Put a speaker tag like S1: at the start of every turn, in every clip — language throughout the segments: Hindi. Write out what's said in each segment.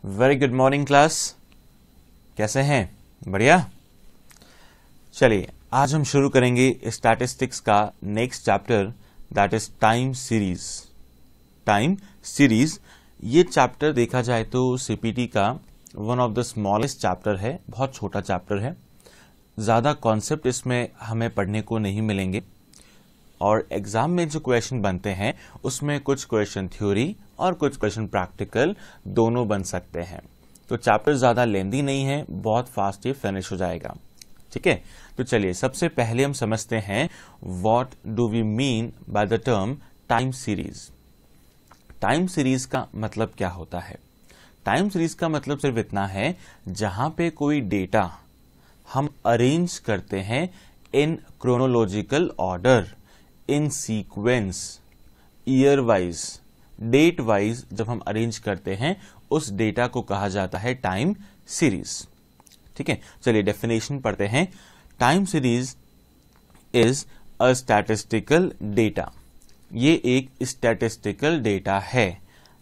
S1: Very good morning class. कैसे हैं? बढ़िया। चलिए आज हम शुरू करेंगे स्टैटिस्टिक्स का next chapter, that is time series. Time series ये चैप्टर देखा जाए तो सीपीटी का one of the smallest chapter है, बहुत छोटा चैप्टर है। ज़्यादा कॉन्सेप्ट इसमें हमें पढ़ने को नहीं मिलेंगे और एग्जाम में जो क्वेश्चन बनते हैं उसमें कुछ क्वेश्चन थ्योरी और कुछ क्वेश्चन प्रैक्टिकल दोनों बन सकते हैं। तो चैप्टर ज़्यादा लेंदी नहीं है, बहुत फास्ट ये फिनिश हो जाएगा। ठीक है, तो चलिए सबसे पहले हम समझते हैं what do we mean by the term time series. Time series का मतलब क्या होता है? टाइम सीरीज का मतलब सिर्फ इतना है जहां पे कोई डेटा हम अरेंज करते हैं in chronological order, in sequence, year wise, date wise जब हम अरेंज करते हैं उस डेटा को कहा जाता है टाइम सीरीज। ठीक है, चलिए डेफिनेशन पढ़ते हैं। Time series is a statistical data. ये एक स्टैटिस्टिकल डेटा है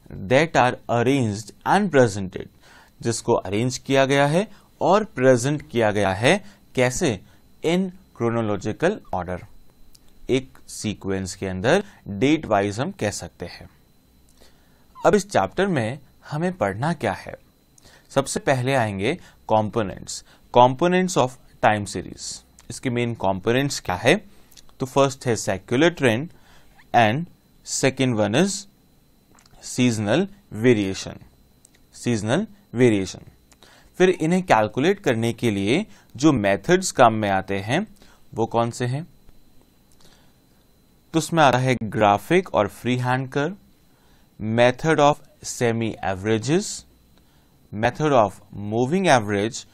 S1: that are arranged and presented, जिसको अरेंज किया गया है और प्रेजेंट किया गया है कैसे? इन क्रोनोलॉजिकल ऑर्डर, एक सीक्वेंस के अंदर डेट वाइज हम कह सकते हैं। अब इस चैप्टर में हमें पढ़ना क्या है? सबसे पहले आएंगे components, components of time series. इसके मेन कंपोनेंट्स क्या है? तो फर्स्ट है secular trend and second one is seasonal variation. Seasonal variation. फिर इन्हें कैलकुलेट करने के लिए जो मेथड्स काम में आते हैं वो कौन से हैं? तो उसमें आ रहा है ग्राफिक और free hand curve, method of semi averages, method of moving average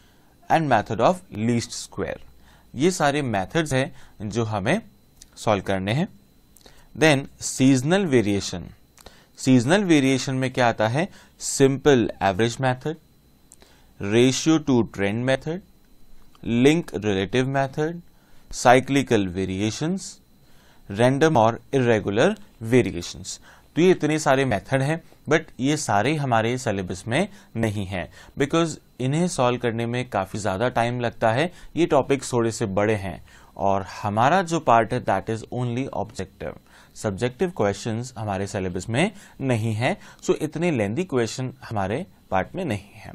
S1: and method of least square. ये सारे मेथड्स हैं जो हमें सॉल्व करने हैं। Then seasonal variation. Seasonal variation में क्या आता है? Simple average method, ratio to trend method, link relative method, cyclical variations, random और इरेगुलर वेरिएशंस। तो ये इतने सारे मेथड हैं, बट ये सारे हमारे सिलेबस में नहीं हैं बिकॉज इन्हें सॉल्व करने में काफी ज्यादा टाइम लगता है। ये टॉपिक्स थोड़े से बड़े हैं और हमारा जो पार्ट है that is only objective. Subjective questions हमारे सिलेबस में नहीं है, सो इतने लेंदी क्वेश्चन हमारे पार्ट में नहीं है।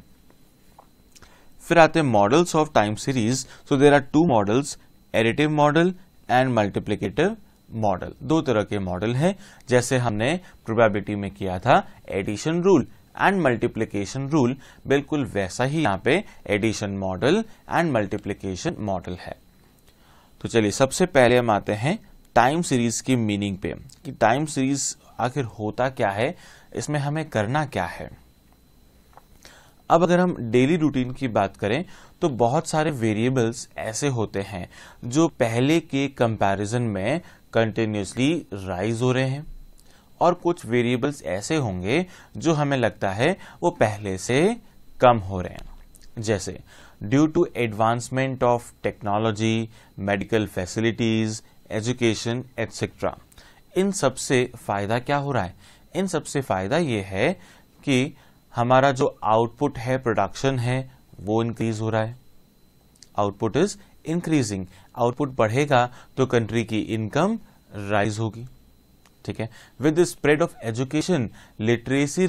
S1: फिर आते हैं models of time series. So there are two models, additive model and multiplicative model. दो तरह के मॉडल हैं, जैसे हमने प्रोबेबिलिटी में किया था addition rule and multiplication rule, बिल्कुल वैसा ही यहाँ पे addition model and multiplication model है। तो चलिए सबसे पहले हम आते हैं टाइम सीरीज की मीनिंग पे कि टाइम सीरीज आखिर होता क्या है, इसमें हमें करना क्या है। अब अगर हम डेली रूटीन की बात करें तो बहुत सारे वेरिएबल्स ऐसे होते हैं जो पहले के कंपैरिजन में कंटिन्यूसली राइज हो रहे हैं और कुछ वेरिएबल्स ऐसे होंगे जो हमें लगता है वो पहले से कम हो रहे हैं। जैसे due to advancement of technology, medical facilities, education etcetera. इन सबसे फायदा क्या हो रहा है? इन सबसे फायदा ये है कि हमारा जो आउटपुट है, प्रोडक्शन है, वो इंक्रीज हो रहा है। Output is increasing. आउटपुट बढ़ेगा तो कंट्री की इनकम राइज होगी। ठीक है, with the spread of education, literacy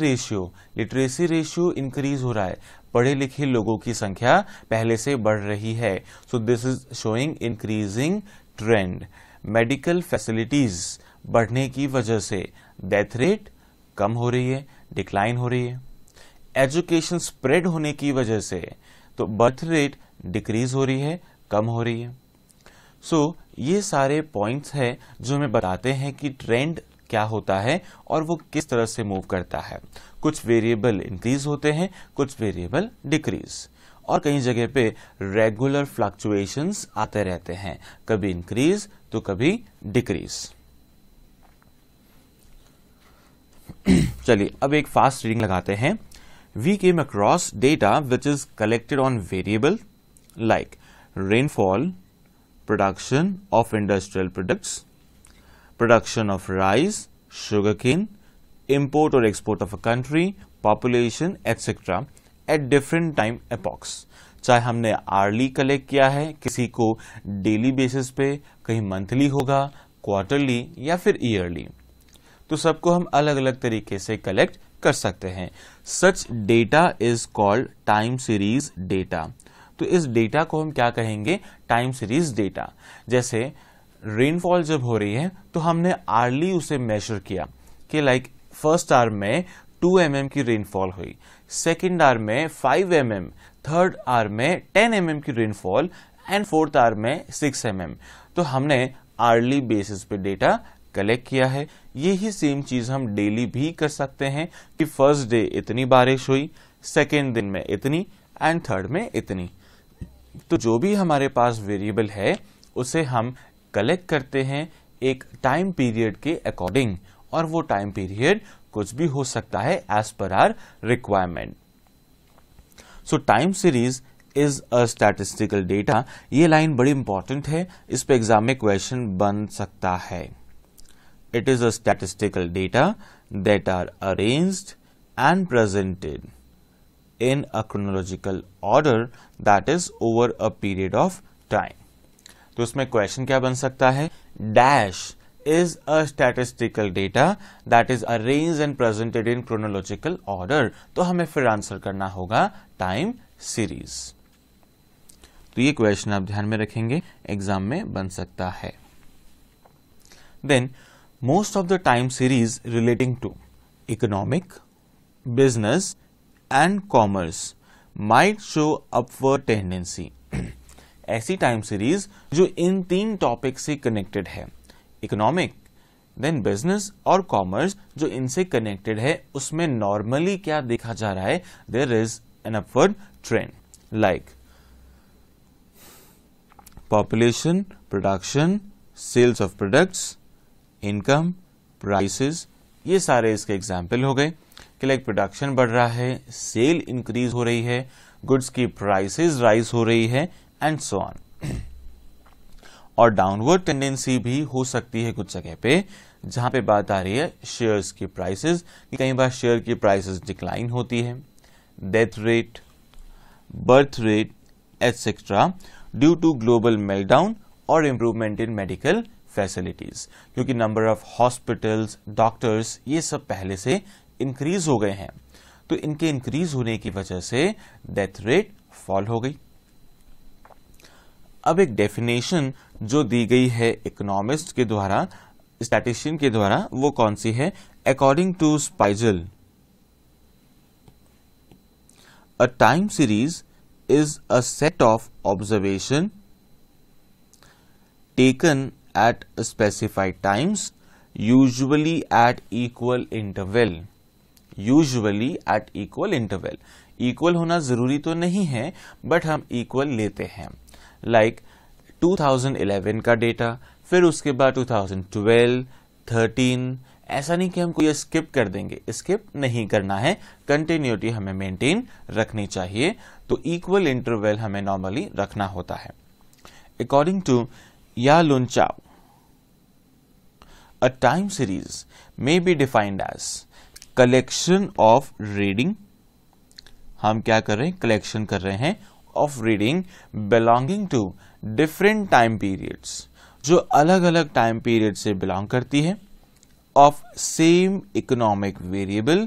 S1: ratio increase हो रहा है। पढ़े लिखे लोगों की संख्या पहले से बढ़ रही है। So this is showing increasing trend. Medical facilities बढ़ने की वजह से डेथ रेट कम हो रही है, डिक्लाइन हो रही है। एजुकेशन स्प्रेड होने की वजह से तो बर्थ रेट डिक्रीज हो रही है, कम हो रही है। सो ये सारे पॉइंट्स हैं जो हमें बताते हैं कि ट्रेंड क्या होता है और वो किस तरह से मूव करता है। कुछ वेरिएबल इंक्रीज होते हैं, कुछ वेरिएबल डिक्रीज, और कई जगह पे रेगुलर फ्लक्चुएशंस आते रहते हैं, कभी इंक्रीज तो कभी डिक्रीज। चलिए अब एक फास्ट रीडिंग लगाते हैं। We came across data which is collected on variable like rainfall, production of industrial products, production of rice, sugarcane, import or export of a country, population, etc. At different time epochs. चाहे हमने आर्ली कलेक्ट किया है, किसी को डेली बेसिस पे, कहीं मंथली होगा, क्वार्टरली या फिर ईयरली, तो सबको हम अलग अलग तरीके से कलेक्ट कर सकते हैं। Such data is called time series data. तो इस डेटा को हम क्या कहेंगे? Time series data. जैसे रेनफॉल जब हो रही है तो हमने आर्ली उसे मेजर किया कि लाइक फर्स्ट आवर में 2 mm की रेनफॉल हुई, सेकेंड आवर में 5 mm, थर्ड आवर में 10 mm की रेनफॉल एंड फोर्थ आवर में 6 mm। तो हमने आर्ली बेसिस पे डेटा कलेक्ट किया है। यही सेम चीज हम डेली भी कर सकते हैं कि फर्स्ट डे इतनी बारिश हुई, सेकेंड दिन में इतनी एंड थर्ड में इतनी। तो जो भी हमारे पास वेरिएबल है उसे हम कलेक्ट करते हैं एक टाइम पीरियड के अकॉर्डिंग, और वो टाइम पीरियड कुछ भी हो सकता है as per our requirement. So time series is a statistical data. ये लाइन बड़ी इंपॉर्टेंट है, इस पे एग्जाम में क्वेश्चन बन सकता है। It is a statistical data that are arranged and presented in a chronological order that is over a period of time। तो उसमें क्वेश्चन क्या बन सकता है? Dash is a statistical data that is arranged and presented in chronological order। तो हमें फिर आंसर करना होगा टाइम सीरीज। तो ये क्वेश्चन आप ध्यान में रखेंगे, एग्जाम में बन सकता है। Then most of the time series relating to economic, business and commerce might show upward tendency. ऐसी टाइम सीरीज जो इन 3 टॉपिक से कनेक्टेड है, इकोनॉमिक, देन बिजनेस और कॉमर्स, जो इनसे कनेक्टेड है, उसमें नॉर्मली क्या देखा जा रहा है? There is an upward trend, like population, production, sales of products, income, prices. ये सारे इसके एग्जाम्पल हो गए कि लाइक प्रोडक्शन बढ़ रहा है, सेल इंक्रीज हो रही है, गुड्स की प्राइसेस राइज हो रही है एंड सो ऑन। और डाउनवर्ड टेंडेंसी भी हो सकती है कुछ जगह पे, जहां पे बात आ रही है शेयर्स की प्राइसेस, कि कई बार शेयर की प्राइसेस डिक्लाइन होती है, death rate, birth rate etcetera due to global meltdown और इंप्रूवमेंट इन मेडिकल फैसिलिटीज, क्योंकि नंबर ऑफ हॉस्पिटल्स, डॉक्टर्स, ये सब पहले से इंक्रीज हो गए हैं, तो इनके इंक्रीज होने की वजह से डेथ रेट फॉल हो गई। अब एक डेफिनेशन जो दी गई है इकोनॉमिस्ट के द्वारा, स्टैटिस्टिशियन के द्वारा, वो कौन सी है? According to Spiegel, a time series is a set of observation taken at specified times, usually at equal interval। usually at equal interval, equal होना जरूरी तो नहीं है, बट हम equal लेते हैं। लाइक 2011 का डेटा, फिर उसके बाद 2012, 13, ऐसा नहीं कि हम कोई स्किप कर देंगे, स्किप नहीं करना है, कंटिन्यूटी हमें मेंटेन रखनी चाहिए। तो इक्वल इंटरवल हमें नॉर्मली रखना होता है। अकॉर्डिंग टू या लुनचाओ, a time series may be defined as collection of reading। हम क्या कर रहे हैं? कलेक्शन कर रहे हैं of reading belonging to different time periods, जो अलग अलग टाइम पीरियड से बिलोंग करती है, of same economic variable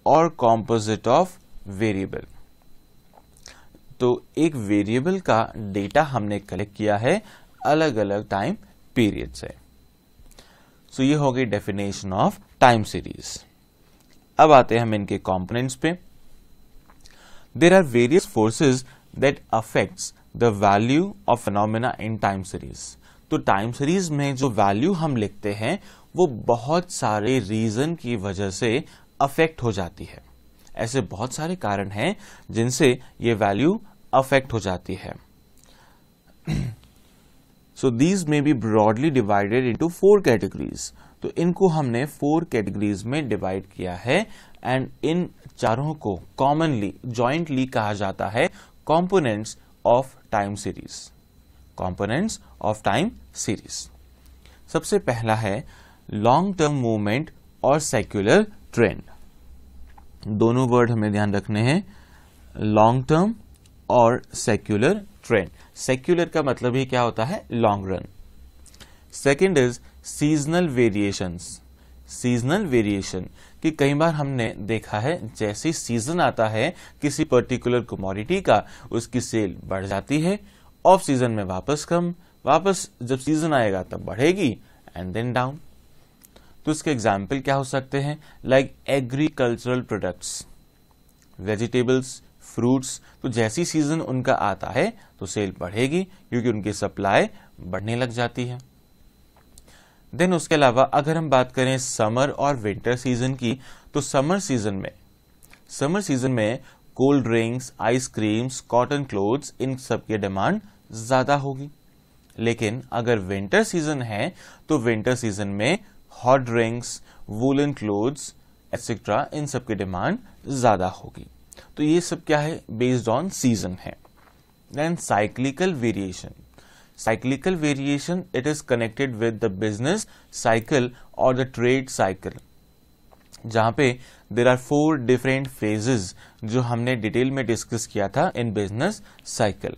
S1: और composite of variable। तो एक वेरिएबल का डेटा हमने कलेक्ट किया है अलग अलग टाइम पीरियड से। सो ये हो गई डेफिनेशन ऑफ टाइम सीरीज। अब आते हैं हम इनके कंपोनेंट्स पे। There are various forces that affects the value of phenomena in time series. तो टाइम सीरीज में जो वैल्यू हम लिखते हैं वो बहुत सारे रीजन की वजह से अफेक्ट हो जाती है। ऐसे बहुत सारे कारण हैं जिनसे ये वैल्यू अफेक्ट हो जाती है। So these may be broadly divided into 4 categories। तो इनको हमने 4 कैटेगरीज में डिवाइड किया है एंड इन चारों को कॉमनली जॉइंटली कहा जाता है components of time series. Components of time series. सबसे पहला है लॉन्ग टर्म मूवमेंट और सेक्युलर ट्रेंड। दोनों वर्ड हमें ध्यान रखने हैं, लॉन्ग टर्म और सेक्युलर ट्रेंड। सेक्युलर का मतलब ही क्या होता है, long run. Second is seasonal variations. Seasonal variation कि कई बार हमने देखा है जैसे सीजन आता है किसी पर्टिकुलर कमोडिटी का, उसकी सेल बढ़ जाती है, ऑफ सीजन में वापस कम, वापस जब सीजन आएगा तब बढ़ेगी एंड देन डाउन। तो इसके एग्जाम्पल क्या हो सकते हैं, like agricultural products, vegetables, fruits. तो जैसी सीजन उनका आता है तो सेल बढ़ेगी क्योंकि उनकी सप्लाई बढ़ने लग जाती है। देन उसके अलावा अगर हम बात करें समर और विंटर सीजन की, तो समर सीजन में cold drinks, ice creams, cotton clothes, इन सब की डिमांड ज्यादा होगी। लेकिन अगर विंटर सीजन है तो विंटर सीजन में hot drinks, woollen clothes etcetera, इन सब की डिमांड ज्यादा होगी। तो ये सब क्या है, बेस्ड ऑन सीजन है। Then cyclical variation. Cyclical variation, it is connected with the business cycle or the trade cycle, जहां पे there are 4 different phases जो हमने डिटेल में डिस्कस किया था इन बिजनेस साइकिल।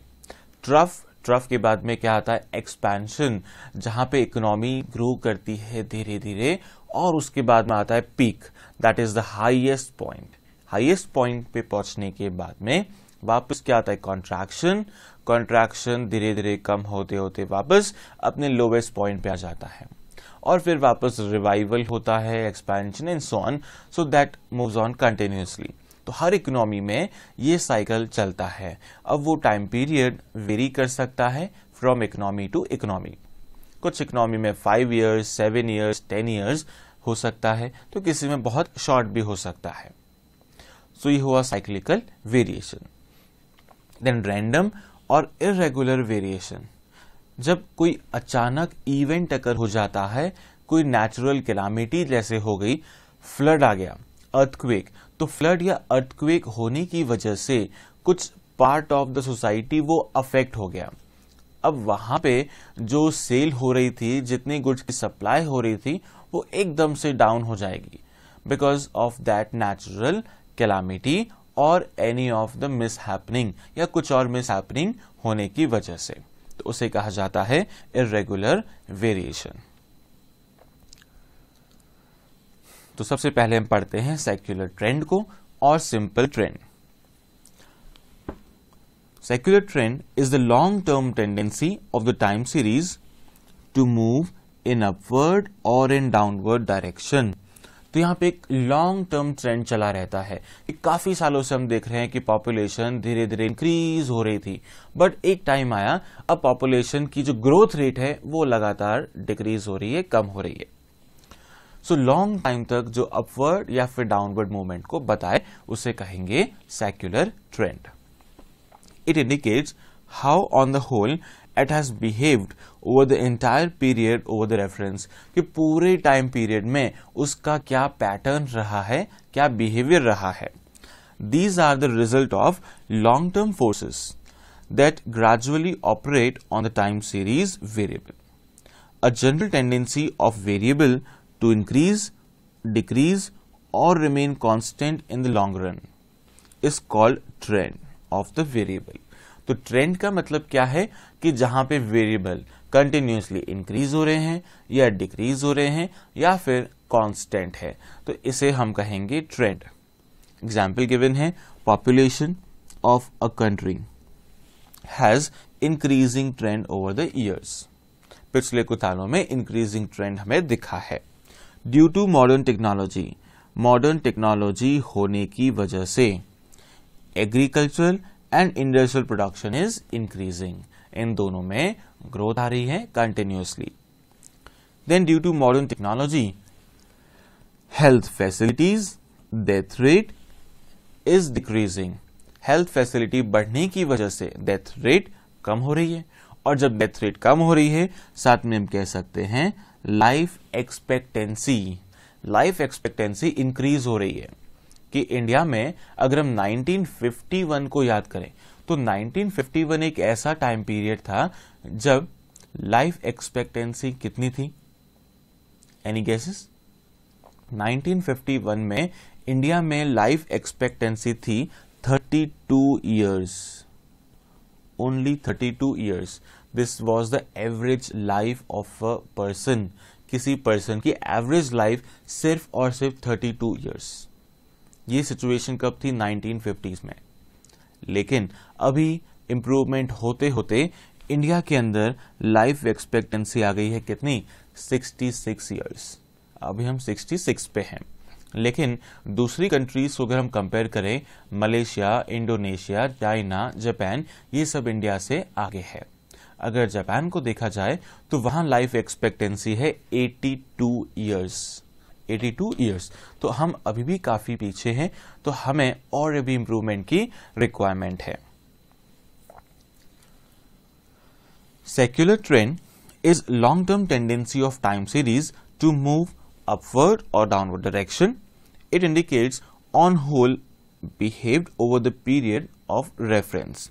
S1: ट्रफ के बाद में क्या आता है, एक्सपेंशन, जहां पे इकोनॉमी ग्रो करती है धीरे धीरे, और उसके बाद में आता है peak, that is the highest point. Highest point पे पहुंचने के बाद में वापस क्या आता है, कॉन्ट्रैक्शन धीरे धीरे कम होते होते वापस अपने लोवेस्ट पॉइंट पे आ जाता है, और फिर वापस रिवाइवल होता है, expansion and so on, so that moves on continuously. तो हर इकोनॉमी में ये साइकिल चलता है। अब वो टाइम पीरियड वेरी कर सकता है फ्रॉम इकोनॉमी टू इकोनॉमी। कुछ इकोनॉमी में 5 years, 7 years, 10 years हो सकता है, तो किसी में बहुत शॉर्ट भी हो सकता है। सो ये हुआ साइक्लिकल वेरिएशन। देन रैंडम और इरेगुलर वेरिएशन, जब कोई अचानक इवेंट अकर हो जाता है, कोई नेचुरल कैलामिटी जैसे हो गई, फ्लड आ गया, अर्थक्वेक, तो फ्लड या अर्थक्वेक होने की वजह से कुछ पार्ट ऑफ द सोसाइटी वो अफेक्ट हो गया। अब वहां पे जो सेल हो रही थी, जितनी गुड्स की सप्लाई हो रही थी, वो एकदम से डाउन हो जाएगी because of that natural calamity और एनी ऑफ द मिसहैपनिंग, या कुछ और मिसहैपनिंग होने की वजह से। तो उसे कहा जाता है इरेगुलर वेरिएशन। तो सबसे पहले हम पढ़ते हैं सेक्युलर ट्रेंड को और simple trend. Secular trend is the long term tendency of the time series to move in upward और इन डाउनवर्ड डायरेक्शन। तो यहाँ पे एक लॉन्ग टर्म ट्रेंड चला रहता है कि काफी सालों से हम देख रहे हैं कि पॉपुलेशन धीरे धीरे इंक्रीज हो रही थी, बट एक टाइम आया अब पॉपुलेशन की जो ग्रोथ रेट है वो लगातार डिक्रीज हो रही है, कम हो रही है। सो लॉन्ग टाइम तक जो अपवर्ड या फिर डाउनवर्ड मूवमेंट को बताए उसे कहेंगे secular trend. It indicates how on the whole it has behaved over the entire period over the reference, कि पूरे टाइम पीरियड में उसका क्या पैटर्न रहा है, क्या बिहेवियर रहा है। These are the result of long-term forces that gradually operate on the time series variable. A general tendency of variable to increase, decrease or remain constant in the long run is called trend of the variable. तो ट्रेंड का मतलब क्या है कि जहां पे वेरिएबल कंटिन्यूसली इंक्रीज हो रहे हैं या डिक्रीज हो रहे हैं या फिर कांस्टेंट है, तो इसे हम कहेंगे ट्रेंड। एग्जाम्पल गिवन है, population of a country has increasing trend over the years. पिछले कुछ सालों में इंक्रीजिंग ट्रेंड हमें दिखा है। ड्यू टू मॉडर्न टेक्नोलॉजी होने की वजह से agricultural and industrial production is increasing. इन दोनों में ग्रोथ आ रही है continuously. Then due to modern technology health facilities death rate is decreasing. Health facility बढ़ने की वजह से डेथ रेट कम हो रही है, और जब डेथ रेट कम हो रही है साथ में हम कह सकते हैं लाइफ एक्सपेक्टेंसी इंक्रीज हो रही है। कि इंडिया में अगर हम 1951 को याद करें तो 1951 एक ऐसा टाइम पीरियड था जब लाइफ एक्सपेक्टेंसी कितनी थी, एनी गेसेस? 1951 में इंडिया में लाइफ एक्सपेक्टेंसी थी 32 years. Only 32 years. This was the average life of a person. किसी पर्सन की एवरेज लाइफ सिर्फ और सिर्फ 32 years. ये सिचुएशन कब थी? 1950s में. लेकिन अभी इंप्रूवमेंट होते होते इंडिया के अंदर लाइफ एक्सपेक्टेंसी आ गई है कितनी? 66 years. अभी हम 66 पे हैं. लेकिन दूसरी कंट्रीज को अगर हम कंपेयर करें, मलेशिया, इंडोनेशिया, चाइना, जापान, ये सब इंडिया से आगे है. अगर जापान को देखा जाए तो वहां लाइफ एक्सपेक्टेंसी है 82 years. 82 years. तो हम अभी भी काफी पीछे हैं. तो हमें और भी इंप्रूवमेंट की रिक्वायरमेंट है. Secular trend is long-term tendency of time series to move upward or downward direction. It indicates on whole behaved over the period of reference.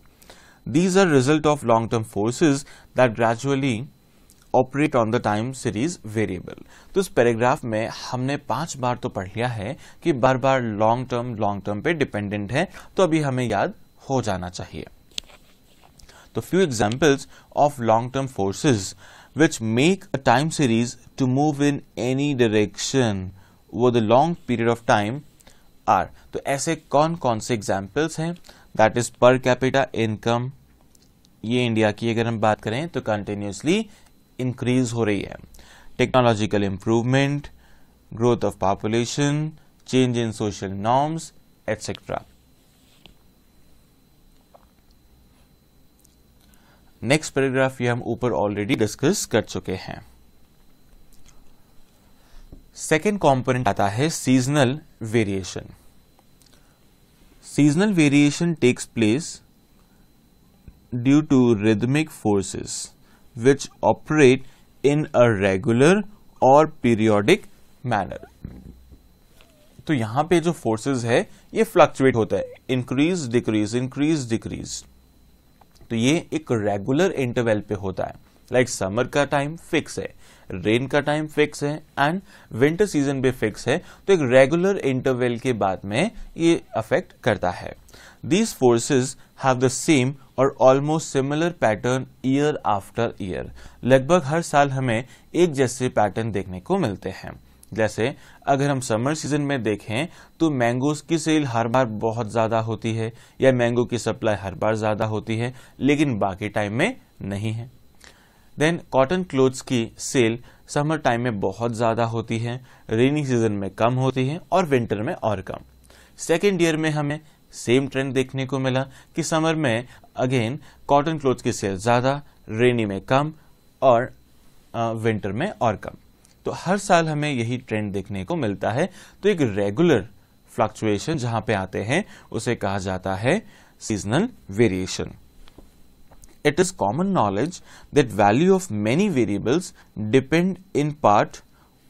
S1: These are result of long-term forces that gradually operate on the time series variable. तो इस पैराग्राफ में हमने 5 बार तो पढ़ लिया है कि बार बार लॉन्ग टर्म पे डिपेंडेंट है, तो अभी हमें याद हो जाना चाहिए. तो few examples of long-term forces which make a time series to move in any direction over the long period of time are. तो ऐसे कौन कौन से examples हैं? That is per capita income. ये इंडिया की अगर हम बात करें तो continuously increase हो रही है. Technological improvement, growth of population, change in social norms, etc. Next paragraph ये हम ऊपर ऑलरेडी डिस्कस कर चुके हैं. सेकेंड कंपोनेंट आता है seasonal variation. Seasonal variation takes place due to rhythmic forces which operate in a regular और पीरियोडिक मैनर. तो यहां पे जो फोर्सेस है ये फ्लक्चुएट होता है, इंक्रीज डिक्रीज. तो ये एक रेगुलर इंटरवल पे होता है. लाइक समर का टाइम फिक्स है, रेन का टाइम फिक्स है एंड विंटर सीजन भी फिक्स है. तो एक रेगुलर इंटरवल के बाद में ये अफेक्ट करता है. These forces have the same और almost similar pattern year after year. लगभग हर साल हमें एक जैसे पैटर्न देखने को मिलते हैं. जैसे अगर हम समर सीजन में देखें तो मैंगोज की सेल हर बार बहुत ज्यादा होती है या मैंगो की सप्लाई हर बार ज्यादा होती है, लेकिन बाकी टाइम में नहीं है. देन कॉटन क्लोथ्स की सेल समर टाइम में बहुत ज्यादा होती है, रेनी सीजन में कम होती है और विंटर में और कम. सेकेंड ईयर में हमें सेम ट्रेंड देखने को मिला कि समर में अगेन कॉटन क्लोथ्स की सेल ज्यादा, रेनी में कम और विंटर में और कम. तो हर साल हमें यही ट्रेंड देखने को मिलता है. तो एक रेगुलर फ्लक्चुएशन जहां पे आते हैं उसे कहा जाता है seasonal variation. It is common knowledge that value of many variables depend in part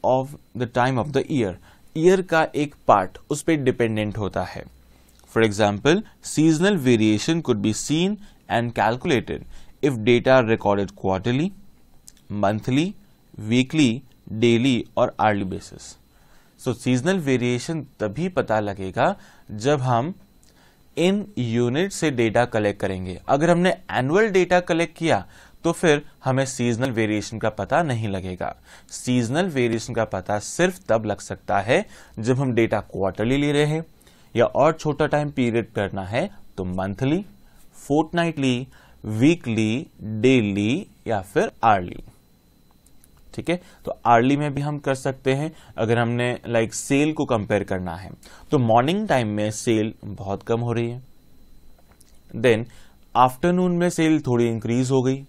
S1: of the time of the year. Year का एक पार्ट उस पर डिपेंडेंट होता है. For example, seasonal variation could be seen and calculated if data are recorded quarterly, monthly, weekly, daily और yearly basis. So seasonal variation तभी पता लगेगा जब हम इन यूनिट से डेटा कलेक्ट करेंगे. अगर हमने एनुअल डेटा कलेक्ट किया तो फिर हमें सीजनल वेरिएशन का पता नहीं लगेगा. सीजनल वेरिएशन का पता सिर्फ तब लग सकता है जब हम डेटा क्वार्टरली ले रहे हैं या और छोटा टाइम पीरियड करना है तो मंथली, फोर्टनाइटली, वीकली, डेली या फिर आर्ली. ठीक है, तो आर्ली में भी हम कर सकते हैं. अगर हमने सेल को कंपेयर करना है तो मॉर्निंग टाइम में सेल बहुत कम हो रही है, देन आफ्टरनून में सेल थोड़ी इंक्रीज हो गई,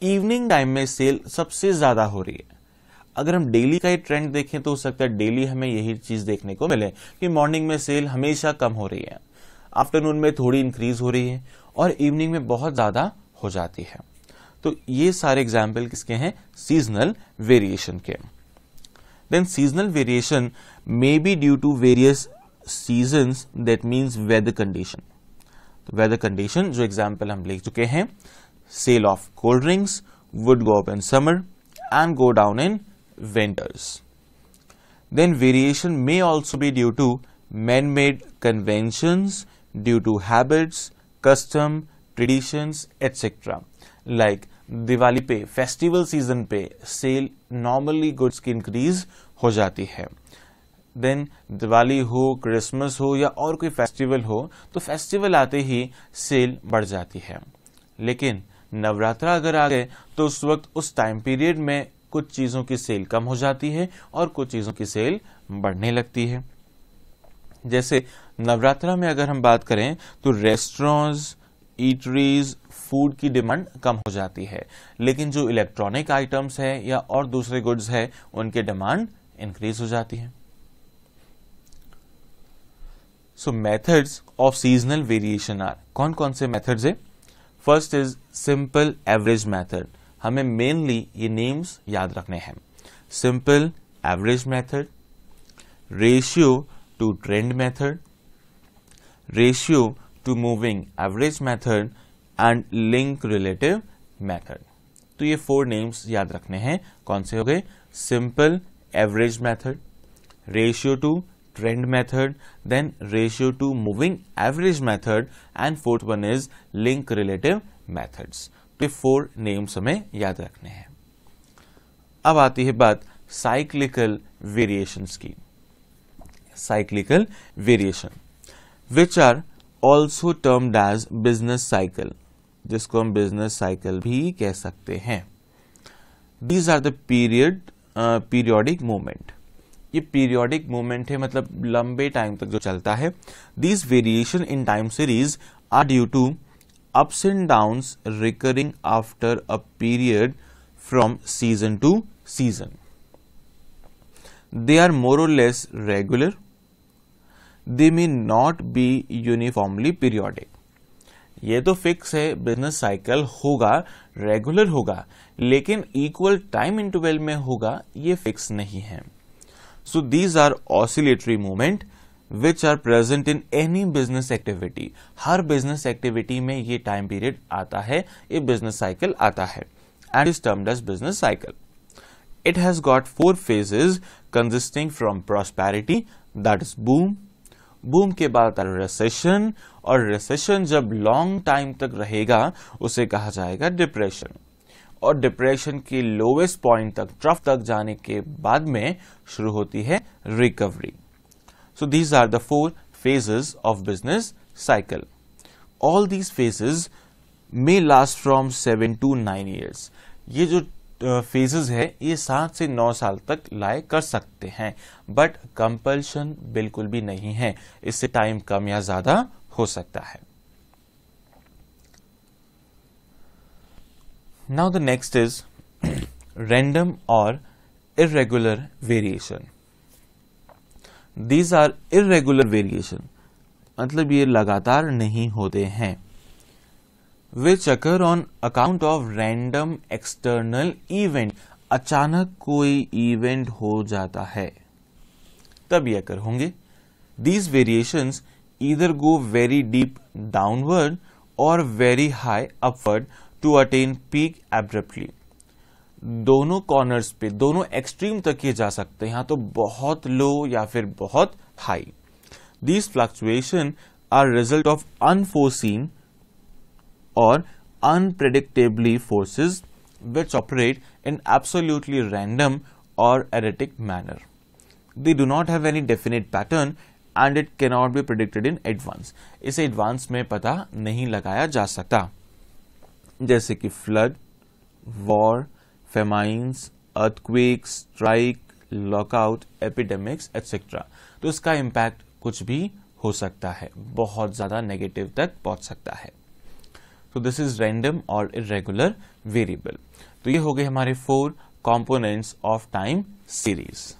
S1: इवनिंग टाइम में सेल सबसे ज्यादा हो रही है. अगर हम डेली का ही ट्रेंड देखें तो हो सकता है डेली हमें यही चीज देखने को मिले कि मॉर्निंग में सेल हमेशा कम हो रही है, आफ्टरनून में थोड़ी इंक्रीज हो रही है और इवनिंग में बहुत ज्यादा हो जाती है. तो ये सारे एग्जाम्पल किसके हैं? सीजनल वेरिएशन के. Then seasonal variation may be due to various seasons, that means weather condition. तो वेदर कंडीशन जो एग्जाम्पल हम ले चुके हैं, sale of cold drinks would go up in summer and go down in winters. Then variation may also be due to man-made conventions, due to habits, custom, traditions, etc. Like Diwali पे, फेस्टिवल सीजन पे सेल नॉर्मली गुड्स की इंक्रीज हो जाती है. देन दिवाली हो, क्रिसमस हो या और कोई फेस्टिवल हो तो फेस्टिवल आते ही सेल बढ़ जाती है. लेकिन नवरात्रा अगर आ गए तो उस वक्त उस टाइम पीरियड में कुछ चीजों की सेल कम हो जाती है और कुछ चीजों की सेल बढ़ने लगती है. जैसे नवरात्रा में अगर हम बात करें तो रेस्टोरेंट्स, ईटरीज, फूड की डिमांड कम हो जाती है, लेकिन जो इलेक्ट्रॉनिक आइटम्स है या और दूसरे गुड्स है उनके डिमांड इंक्रीज हो जाती है. So methods of seasonal variation are, कौन कौन से मेथड्स है? First is simple average method. हमें मेनली ये नेम्स याद रखने हैं. Simple average method, ratio to trend method, ratio to moving average method and link relative method. तो ये 4 नेम्स याद रखने हैं. कौन से हो गए? Simple average method, ratio to trend method, then ratio to moving average method and fourth one is link relative methods. तो 4 नेम्स हमें याद रखने हैं. अब आती है बात साइक्लिकल वेरिएशंस की. Cyclical variation which are also termed as business cycle, जिसको हम बिजनेस साइकिल भी कह सकते हैं. These are the periodic movement. ये पीरियोडिक मूवमेंट है, मतलब लंबे टाइम तक जो चलता है. These variation in time series are due to ups and downs recurring after a period from season to season. They are more or less regular. They may not be uniformly periodic. ये तो फिक्स है, बिजनेस साइकिल होगा, रेगुलर होगा, लेकिन इक्वल टाइम इंटरवल में होगा, ये फिक्स नहीं है. So these are oscillatory movement which are present in any business activity. Her business activity में ये time period आता है, ये business cycle आता है, and is termed as business cycle. It has got 4 phases consisting from prosperity, that is boom. Boom के बाद आता है recession, और recession जब long time तक रहेगा उसे कहा जाएगा depression. और डिप्रेशन के लोवेस्ट पॉइंट तक, ट्रफ तक जाने के बाद में शुरू होती है recovery. So these are the 4 phases of business cycle. All these phases may last from 7 to 9 years. ये जो phases है ये 7 से 9 साल तक लाए कर सकते हैं, बट कंपल्शन बिल्कुल भी नहीं है. इससे टाइम कम या ज्यादा हो सकता है. Now the next is random or irregular variation. These are irregular variation, मतलब ये लगातार नहीं होते हैं. Which occur on account of random external event. अचानक कोई इवेंट हो जाता है तब ये occur होंगे. These variations either go very deep downward or very high upward to attain peak abruptly. दोनों कॉर्नर्स पे, दोनों एक्सट्रीम तक ये जा सकते हैं, या तो बहुत लो या फिर बहुत high. These fluctuations are result of unforeseen or unpredictably forces which operate in absolutely random or erratic manner. They do not have any definite pattern and it cannot be predicted in advance. इसे एडवांस में पता नहीं लगाया जा सकता. जैसे कि flood, war, famines, earthquakes, strike, lockout, epidemics etcetera. तो इसका इम्पैक्ट कुछ भी हो सकता है, बहुत ज्यादा नेगेटिव तक पहुंच सकता है. तो दिस इज रैंडम और इरेगुलर वेरिएबल. तो ये हो गए हमारे 4 कंपोनेंट्स ऑफ टाइम सीरीज.